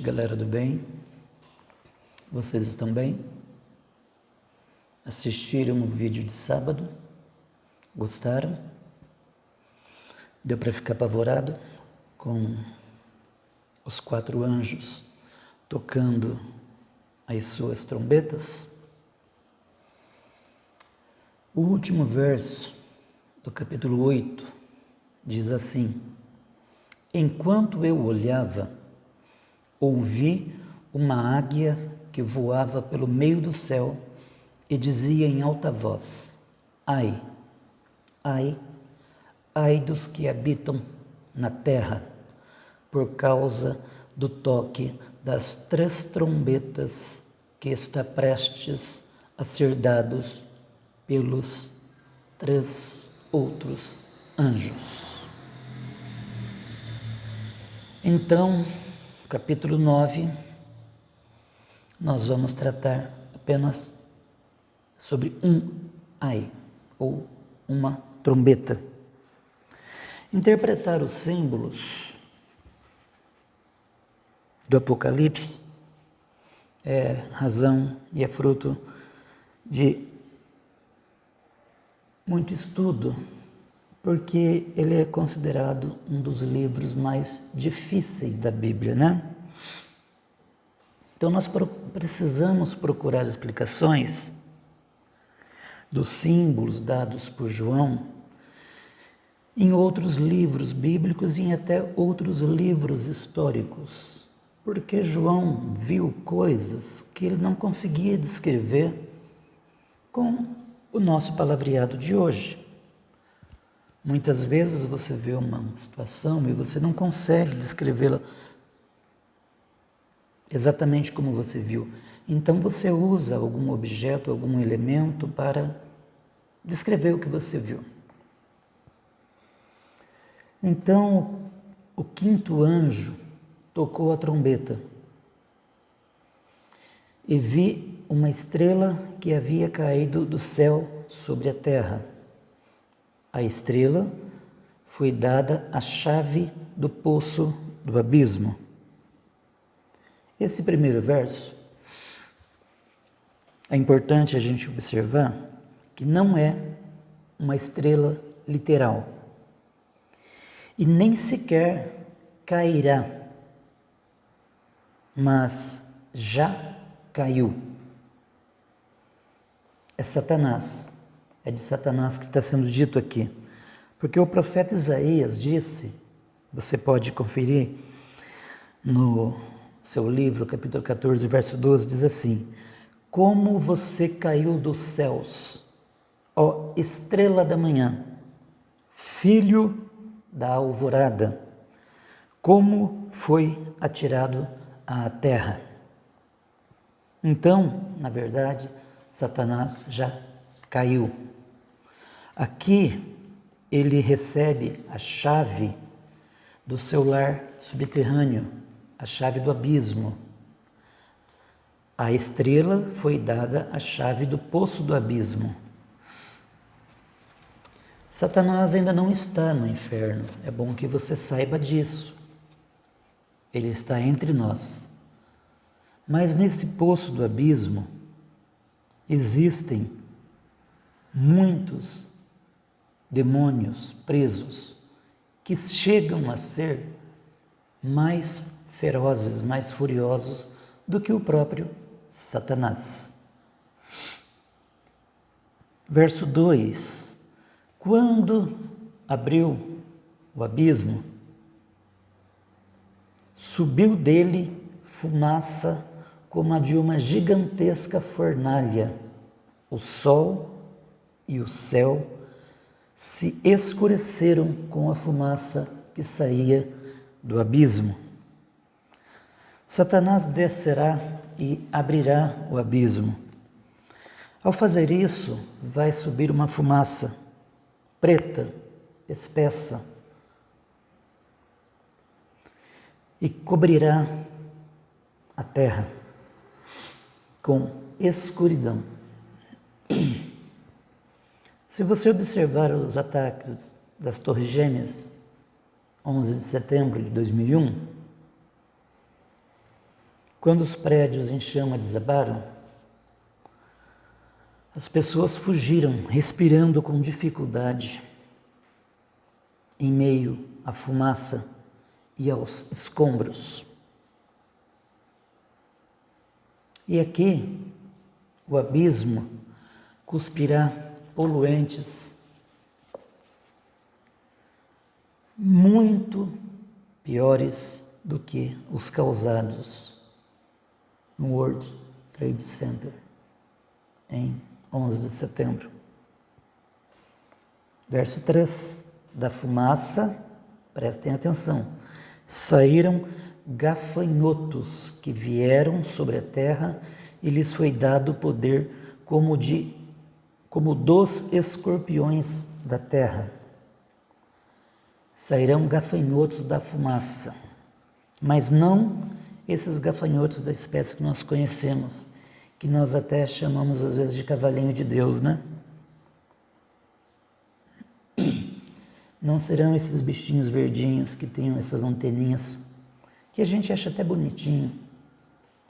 galera do bem. Vocês estão bem? Assistiram o vídeo de sábado? Gostaram? Deu para ficar apavorado com os 4 anjos tocando as suas trombetas? O último verso do capítulo 8 diz assim: enquanto eu olhava, ouvi uma águia que voava pelo meio do céu e dizia em alta voz: ai, ai, ai dos que habitam na terra, por causa do toque das 3 trombetas que está prestes a ser dados pelos 3 outros anjos. Então, capítulo 9, nós vamos tratar apenas sobre um ai, ou uma trombeta. Interpretar os símbolos do Apocalipse é razão e é fruto de muito estudo, porque ele é considerado um dos livros mais difíceis da Bíblia, né? Então nós precisamos procurar explicações dos símbolos dados por João em outros livros bíblicos e em até outros livros históricos, porque João viu coisas que ele não conseguia descrever com o nosso palavreado de hoje. Muitas vezes você vê uma situação e você não consegue descrevê-la exatamente como você viu. Então você usa algum objeto, algum elemento para descrever o que você viu. Então, o 5º anjo tocou a trombeta e vi uma estrela que havia caído do céu sobre a terra. A estrela foi dada a chave do poço do abismo. Esse primeiro verso, é importante a gente observar que não é uma estrela literal e nem sequer cairá, mas já caiu. É Satanás. É de Satanás que está sendo dito aqui. Porque o profeta Isaías disse, você pode conferir no seu livro, capítulo 14, verso 12, diz assim: como você caiu dos céus, ó estrela da manhã, filho da alvorada, como foi atirado à terra. Então, na verdade, Satanás já caiu. Aqui ele recebe a chave do seu lar subterrâneo, a chave do abismo. A estrela foi dada a chave do poço do abismo. Satanás ainda não está no inferno, é bom que você saiba disso. Ele está entre nós. Mas nesse poço do abismo existem muitos demônios presos que chegam a ser mais ferozes, mais furiosos do que o próprio Satanás. Verso 2: quando abriu o abismo, subiu dele fumaça como a de uma gigantesca fornalha. O sol e o céu se escureceram com a fumaça que saía do abismo. Satanás descerá e abrirá o abismo. Ao fazer isso, vai subir uma fumaça preta, espessa, e cobrirá a terra com escuridão. Se você observar os ataques das Torres Gêmeas, 11 de setembro de 2001, Quando os prédios em chama desabaram, as pessoas fugiram, respirando com dificuldade, em meio à fumaça e aos escombros. E aqui, o abismo cuspirá poluentes muito piores do que os causados no World Trade Center em 11 de setembro. Verso 3, da fumaça, prestem atenção, saíram gafanhotos que vieram sobre a terra e lhes foi dado poder como dos escorpiões da terra. Sairão gafanhotos da fumaça, mas não esses gafanhotos da espécie que nós conhecemos, que nós até chamamos às vezes de cavalinho de Deus, né? Não serão esses bichinhos verdinhos que têm essas anteninhas, que a gente acha até bonitinho,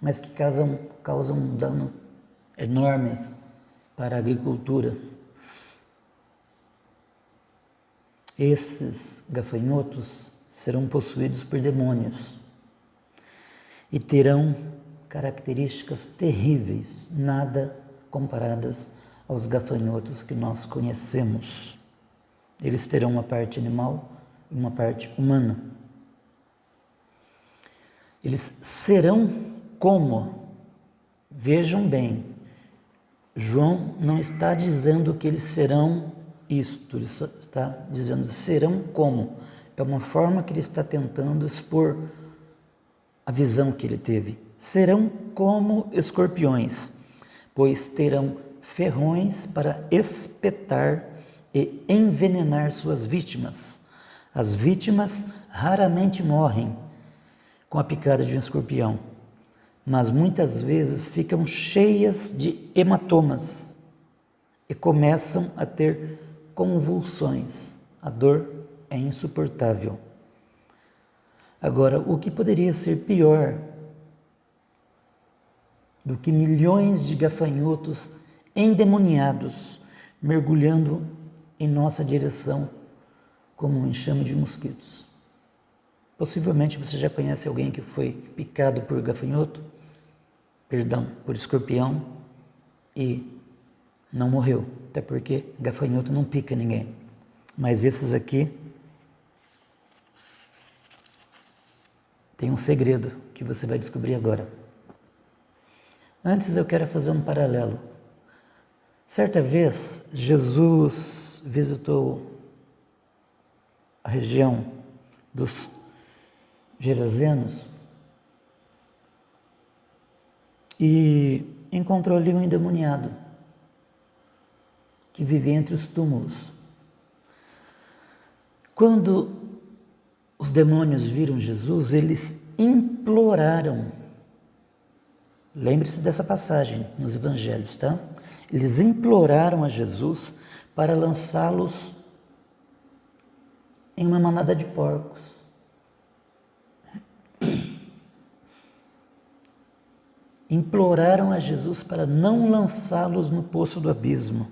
mas que causam um dano enorme para a agricultura. Esses gafanhotos serão possuídos por demônios e terão características terríveis, nada comparadas aos gafanhotos que nós conhecemos. Eles terão uma parte animal e uma parte humana. Eles serão como? Vejam bem, João não está dizendo que eles serão isto, ele só está dizendo serão como. É uma forma que ele está tentando expor a visão que ele teve. Serão como escorpiões, pois terão ferrões para espetar e envenenar suas vítimas. As vítimas raramente morrem com a picada de um escorpião, mas muitas vezes ficam cheias de hematomas e começam a ter convulsões. A dor é insuportável. Agora, o que poderia ser pior do que milhões de gafanhotos endemoniados mergulhando em nossa direção como um enxame de mosquitos? Possivelmente você já conhece alguém que foi picado por por escorpião e não morreu, até porque gafanhoto não pica ninguém. Mas esses aqui tem um segredo que você vai descobrir agora. Antes eu quero fazer um paralelo. Certa vez, Jesus visitou a região dos Gerazenos e encontrou ali um endemoniado que vivia entre os túmulos. Quando os demônios viram Jesus, eles imploraram. Lembre-se dessa passagem nos evangelhos, tá? Eles imploraram a Jesus para lançá-los em uma manada de porcos. Imploraram a Jesus para não lançá-los no poço do abismo.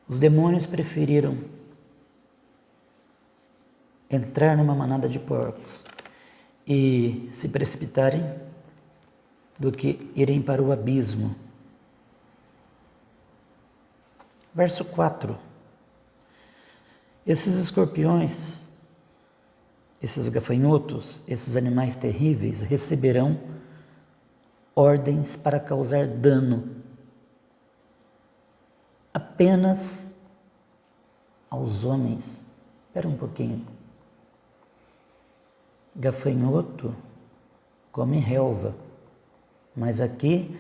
Os demônios preferiram entrar numa manada de porcos e se precipitarem do que irem para o abismo. Verso 4. Esses escorpiões, esses gafanhotos, esses animais terríveis receberão ordens para causar dano apenas aos homens. Espera um pouquinho. Gafanhoto come relva, mas aqui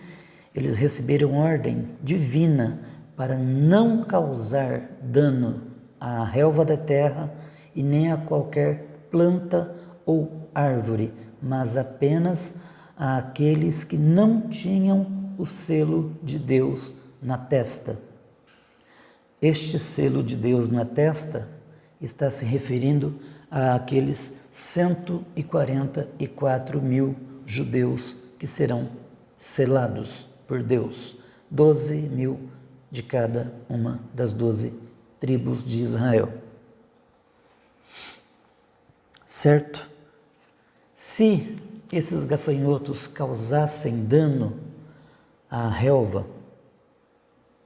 eles receberam ordem divina para não causar dano à relva da terra e nem a qualquer planta ou árvore, mas apenas àqueles que não tinham o selo de Deus na testa. Este selo de Deus na testa está se referindo àqueles 144 mil judeus que serão selados por Deus, 12 mil de cada uma das 12 tribos de Israel. Certo? Se esses gafanhotos causassem dano à relva,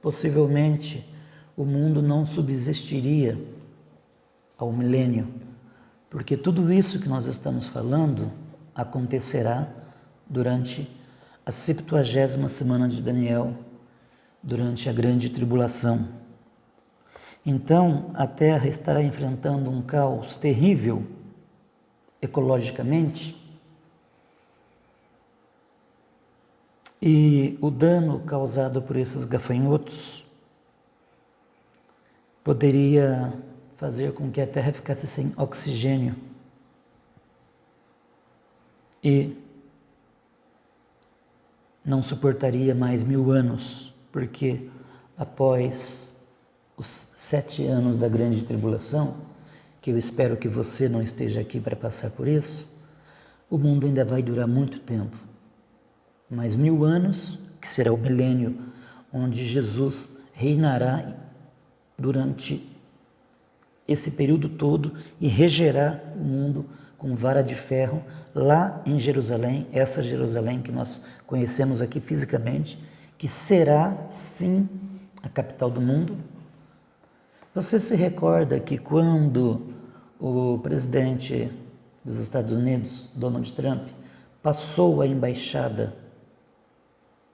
possivelmente o mundo não subsistiria ao milênio, porque tudo isso que nós estamos falando acontecerá durante a 70ª semana de Daniel, durante a grande tribulação. Então, a Terra estará enfrentando um caos terrível ecologicamente, e o dano causado por esses gafanhotos poderia fazer com que a Terra ficasse sem oxigênio e não suportaria mais 1000 anos, porque após os 7 anos da grande tribulação, que eu espero que você não esteja aqui para passar por isso, o mundo ainda vai durar muito tempo. Mais 1000 anos, que será o milênio, onde Jesus reinará durante esse período todo e regerá o mundo com vara de ferro lá em Jerusalém, essa Jerusalém que nós conhecemos aqui fisicamente, que será sim a capital do mundo. Você se recorda que quando o presidente dos Estados Unidos, Donald Trump, passou a embaixada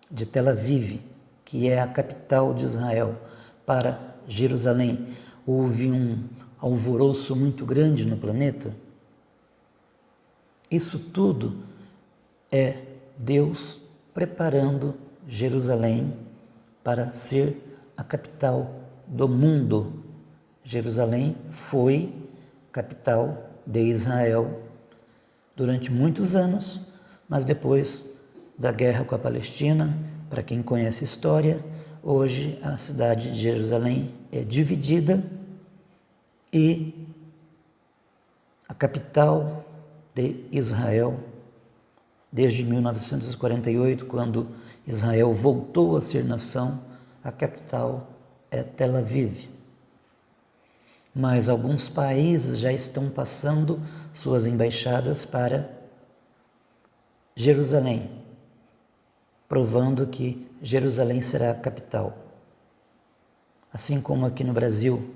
de Tel Aviv, que é a capital de Israel, para Jerusalém, houve um alvoroço muito grande no planeta? Isso tudo é Deus preparando Jerusalém para ser a capital do mundo. Jerusalém foi capital de Israel durante muitos anos, mas depois da guerra com a Palestina, para quem conhece a história, hoje a cidade de Jerusalém é dividida e a capital de Israel, desde 1948, quando Israel voltou a ser nação, a capital é Tel Aviv. Mas alguns países já estão passando suas embaixadas para Jerusalém, provando que Jerusalém será a capital. Assim como aqui no Brasil,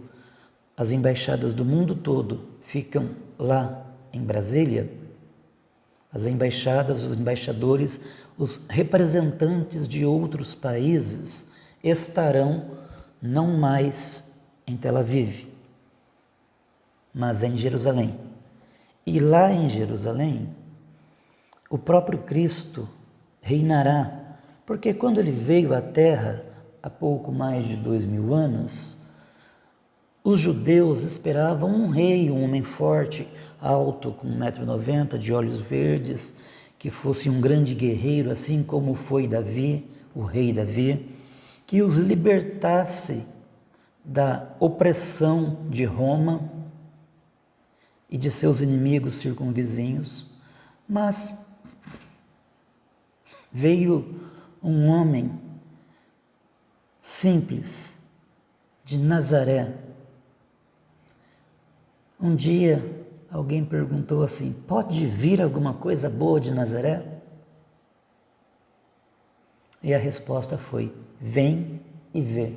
as embaixadas do mundo todo ficam lá em Brasília, as embaixadas, os embaixadores, os representantes de outros países estarão não mais em Tel Aviv, mas em Jerusalém. E lá em Jerusalém, o próprio Cristo reinará, porque quando ele veio à Terra há pouco mais de 2000 anos, os judeus esperavam um rei, um homem forte, alto, com 1,90 m, de olhos verdes, que fosse um grande guerreiro, assim como foi Davi, o rei Davi, que os libertasse da opressão de Roma e de seus inimigos circunvizinhos. Mas veio um homem simples, de Nazaré. Um dia alguém perguntou assim: pode vir alguma coisa boa de Nazaré? E a resposta foi: vem e vê.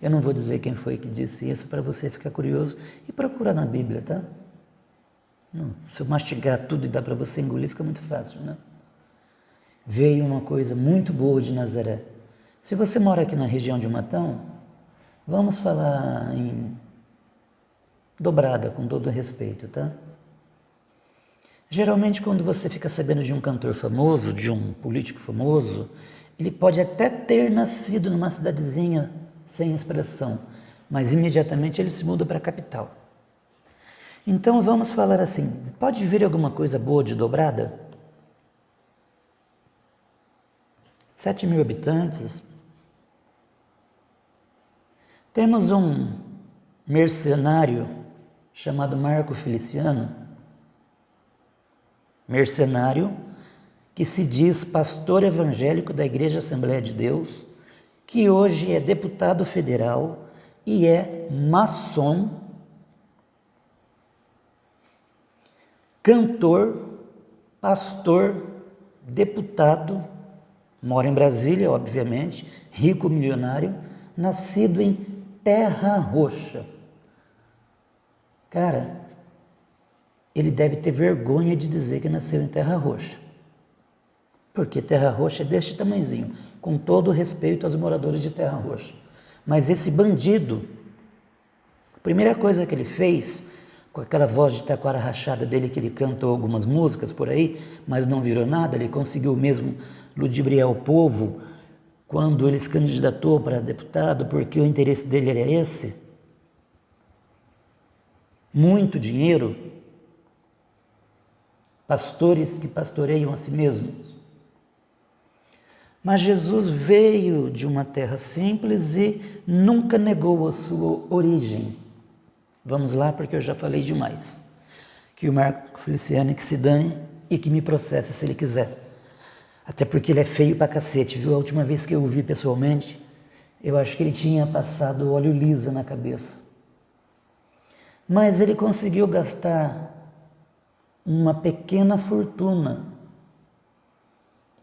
Eu não vou dizer quem foi que disse isso, para você ficar curioso e procurar na Bíblia, tá? Não, se eu mastigar tudo e dar para você engolir, fica muito fácil, né? Veio uma coisa muito boa de Nazaré. Se você mora aqui na região de Matão, vamos falar em dobrada, com todo respeito, tá? Geralmente, quando você fica sabendo de um cantor famoso, de um político famoso, ele pode até ter nascido numa cidadezinha sem expressão, mas imediatamente ele se muda para a capital. Então vamos falar assim: pode vir alguma coisa boa de Dobrada? 7.000 habitantes. Temos um mercenário chamado Marco Feliciano, mercenário, que se diz pastor evangélico da Igreja Assembleia de Deus, que hoje é deputado federal e é maçom, cantor, pastor, deputado, mora em Brasília, obviamente, rico milionário, nascido em Terra Roxa. Cara, ele deve ter vergonha de dizer que nasceu em Terra Roxa. Porque Terra Roxa é deste tamanhozinho, com todo o respeito aos moradores de Terra Roxa. Mas esse bandido, a primeira coisa que ele fez, com aquela voz de taquara rachada dele, que ele cantou algumas músicas por aí, mas não virou nada, ele conseguiu mesmo ludibriar o povo quando ele se candidatou para deputado, porque o interesse dele era esse. Muito dinheiro, pastores que pastoreiam a si mesmos. Mas Jesus veio de uma terra simples e nunca negou a sua origem. Vamos lá, porque eu já falei demais. Que o Marco Feliciano que se dane e que me processe se ele quiser. Até porque ele é feio pra cacete, viu? A última vez que eu o vi pessoalmente, eu acho que ele tinha passado óleo lisa na cabeça. Mas ele conseguiu gastar uma pequena fortuna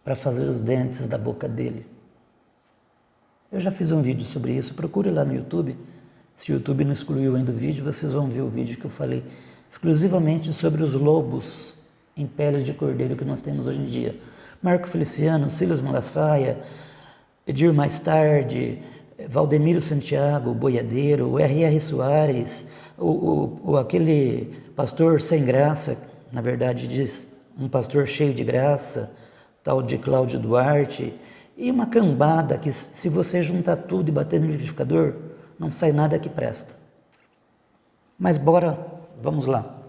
para fazer os dentes da boca dele. Eu já fiz um vídeo sobre isso, procure lá no YouTube. Se o YouTube não excluiu ainda o vídeo, vocês vão ver o vídeo que eu falei exclusivamente sobre os lobos em pele de cordeiro que nós temos hoje em dia. Marco Feliciano, Silas Malafaia, Edir Mais Tarde, Valdemiro Santiago, o boiadeiro, o R.R. Soares, aquele pastor sem graça, na verdade diz um pastor cheio de graça, tal de Cláudio Duarte, e uma cambada que, se você juntar tudo e bater no liquidificador, não sai nada que presta. Mas vamos lá.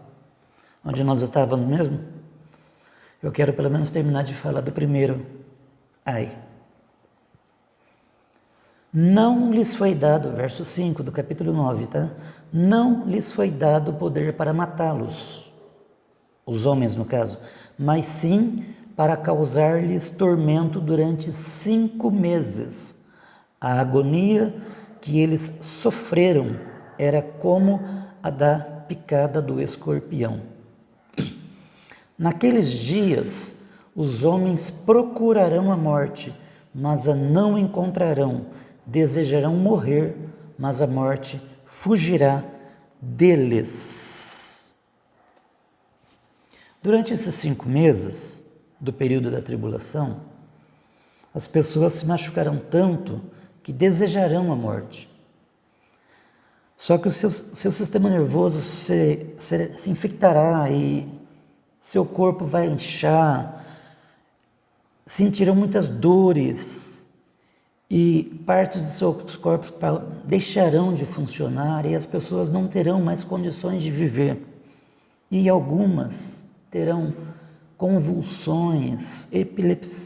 Onde nós estávamos mesmo? Eu quero pelo menos terminar de falar do primeiro. Não lhes foi dado, verso 5 do capítulo 9, tá? Não lhes foi dado poder para matá-los, os homens no caso, mas sim para causar-lhes tormento durante 5 meses. A agonia que eles sofreram era como a da picada do escorpião. Naqueles dias, os homens procurarão a morte, mas a não encontrarão. Desejarão morrer, mas a morte fugirá deles. Durante esses 5 meses do período da tribulação, as pessoas se machucarão tanto que desejarão a morte. Só que o seu sistema nervoso se infectará e seu corpo vai inchar, sentirão muitas dores e partes de seus corpos deixarão de funcionar e as pessoas não terão mais condições de viver. E algumas terão convulsões,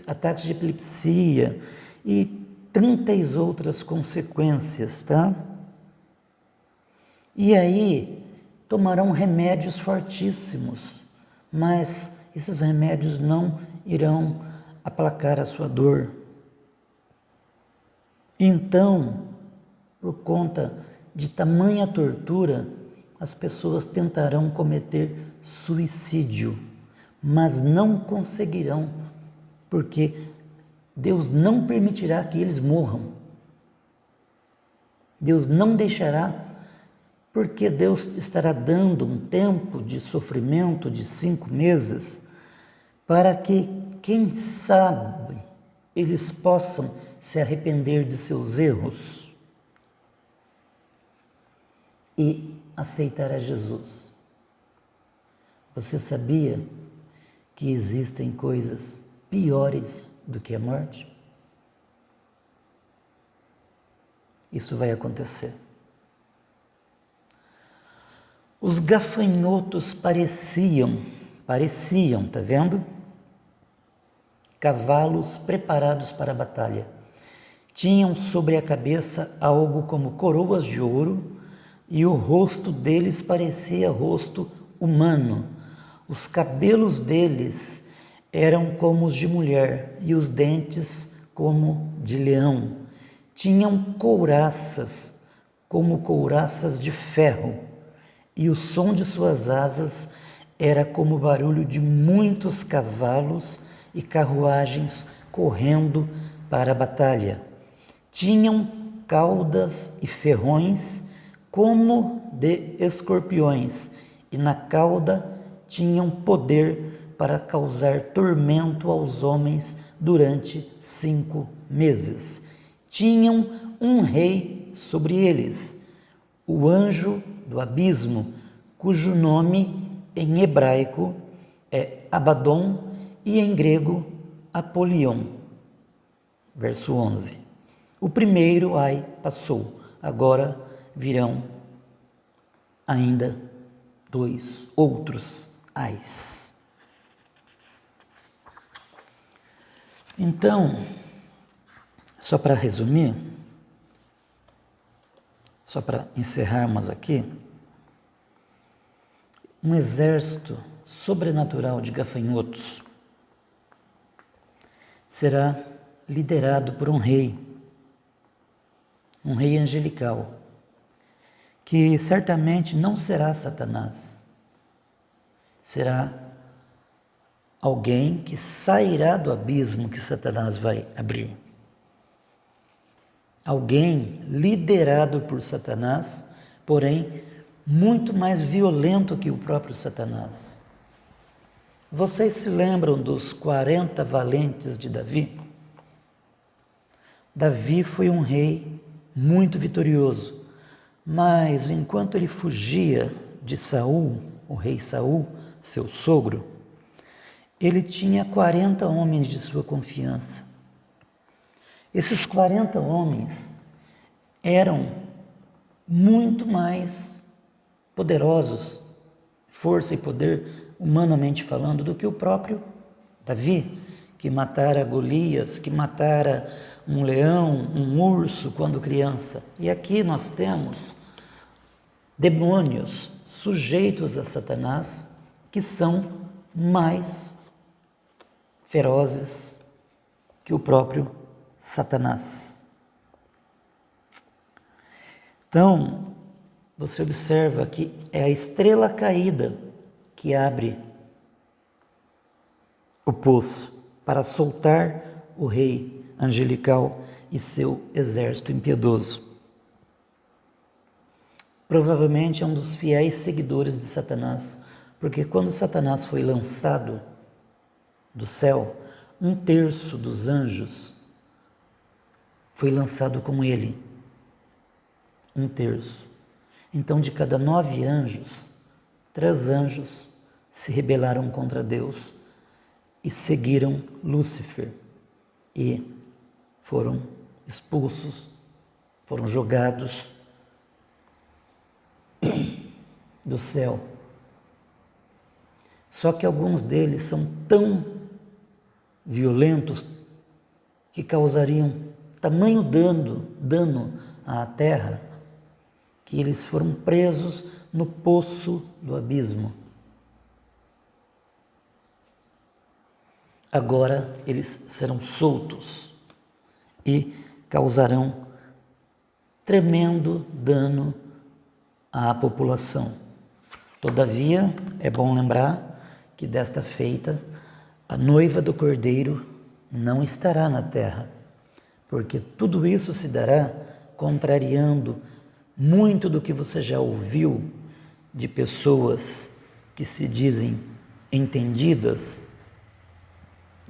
ataques de epilepsia e tantas outras consequências, tá? E aí tomarão remédios fortíssimos, mas esses remédios não irão aplacar a sua dor. Então, por conta de tamanha tortura, as pessoas tentarão cometer suicídio, mas não conseguirão, porque Deus não permitirá que eles morram. Deus não deixará, porque Deus estará dando um tempo de sofrimento de 5 meses para que, quem sabe, eles possam se arrepender de seus erros e aceitar a Jesus. Você sabia que existem coisas piores do que a morte? Isso vai acontecer. Os gafanhotos pareciam, tá vendo? Cavalos preparados para a batalha. Tinham sobre a cabeça algo como coroas de ouro, e o rosto deles parecia rosto humano. Os cabelos deles eram como os de mulher, e os dentes como de leão. Tinham couraças, como couraças de ferro, e o som de suas asas era como o barulho de muitos cavalos e carruagens correndo para a batalha. Tinham caudas e ferrões como de escorpiões, e na cauda tinham poder para causar tormento aos homens durante 5 meses. Tinham um rei sobre eles, o anjo do abismo, cujo nome em hebraico é Abaddon e em grego Apolion. Verso 11. O primeiro ai passou, agora virão ainda 2 outros ais. Então, só para resumir, só para encerrarmos aqui, um exército sobrenatural de gafanhotos será liderado por um rei angelical, que certamente não será Satanás, será alguém que sairá do abismo que Satanás vai abrir. Alguém liderado por Satanás, porém muito mais violento que o próprio Satanás. Vocês se lembram dos 40 valentes de Davi? Davi foi um rei muito vitorioso, mas enquanto ele fugia de Saul, o rei Saul, seu sogro, ele tinha 40 homens de sua confiança. Esses 40 homens eram muito mais poderosos, força e poder, humanamente falando, do que o próprio Davi, que matara Golias, que matara um leão, um urso quando criança. E aqui nós temos demônios sujeitos a Satanás, que são mais ferozes que o próprio Satanás. Então, você observa que é a estrela caída que abre o poço para soltar o rei angelical e seu exército impiedoso. Provavelmente é um dos fiéis seguidores de Satanás, porque quando Satanás foi lançado do céu, 1/3 dos anjos foi lançado com ele. 1/3. Então, de cada 9 anjos, 3 anjos se rebelaram contra Deus e seguiram Lúcifer e foram expulsos, foram jogados do céu. Só que alguns deles são tão violentos que causariam tamanho dano à terra, que eles foram presos no poço do abismo. Agora eles serão soltos e causarão tremendo dano à população. Todavia, é bom lembrar que desta feita a noiva do Cordeiro não estará na terra, porque tudo isso se dará contrariando muito do que você já ouviu de pessoas que se dizem entendidas,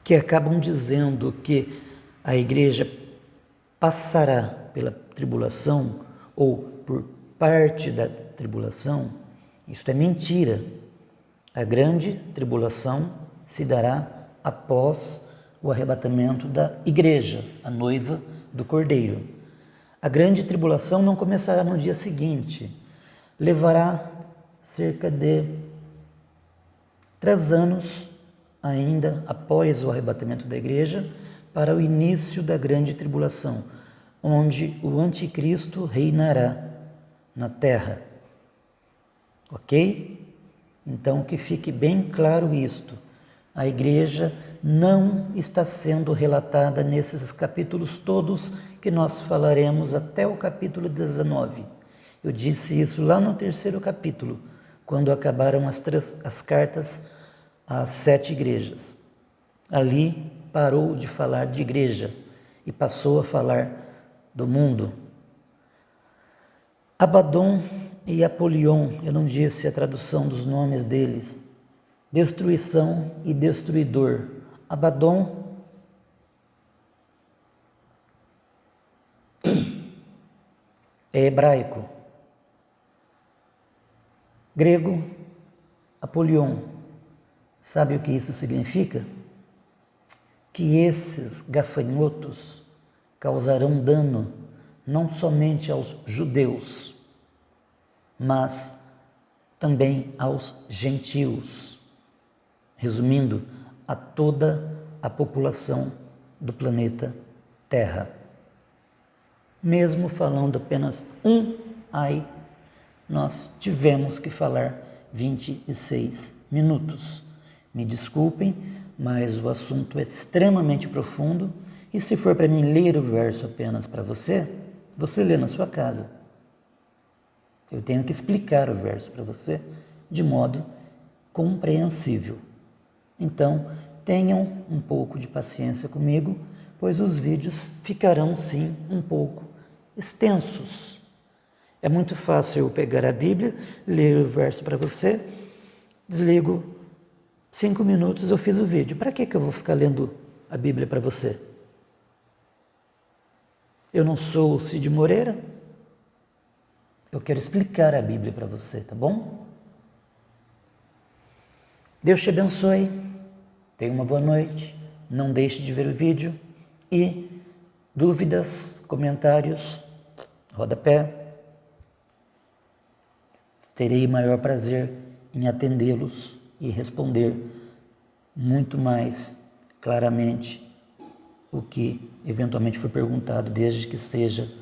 que acabam dizendo que a igreja passará pela tribulação ou por parte da tribulação. Isso é mentira. A grande tribulação se dará após o arrebatamento da igreja, a noiva do Cordeiro. A grande tribulação não começará no dia seguinte, levará cerca de 3 anos ainda após o arrebatamento da igreja para o início da grande tribulação, onde o anticristo reinará na terra. Ok? Então, que fique bem claro isto. A igreja não está sendo relatada nesses capítulos todos que nós falaremos até o capítulo 19. Eu disse isso lá no 3º capítulo, quando acabaram as cartas às 7 igrejas. Ali parou de falar de igreja e passou a falar do mundo. Abaddon e Apolion, eu não disse a tradução dos nomes deles. Destruição e destruidor. Abaddon é hebraico. Grego, Apolion. Sabe o que isso significa? Que esses gafanhotos causarão dano não somente aos judeus, mas também aos gentios. Resumindo, a toda a população do planeta Terra. Mesmo falando apenas ai, nós tivemos que falar 26 minutos. Me desculpem, mas o assunto é extremamente profundo e se for para mim ler o verso apenas para você, você lê na sua casa. Eu tenho que explicar o verso para você de modo compreensível. Então, tenham um pouco de paciência comigo, pois os vídeos ficarão sim um pouco extensos. É muito fácil eu pegar a Bíblia, ler o verso para você, desligo, 5 minutos eu fiz o vídeo. Para que eu vou ficar lendo a Bíblia para você? Eu não sou o Cid Moreira, eu quero explicar a Bíblia para você, tá bom? Deus te abençoe, tenha uma boa noite, não deixe de ver o vídeo e dúvidas, comentários, rodapé. Terei maior prazer em atendê-los e responder muito mais claramente o que eventualmente foi perguntado, desde que seja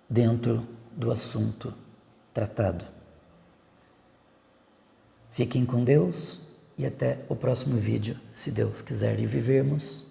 dentro do assunto tratado. Fiquem com Deus e até o próximo vídeo, se Deus quiser e vivermos.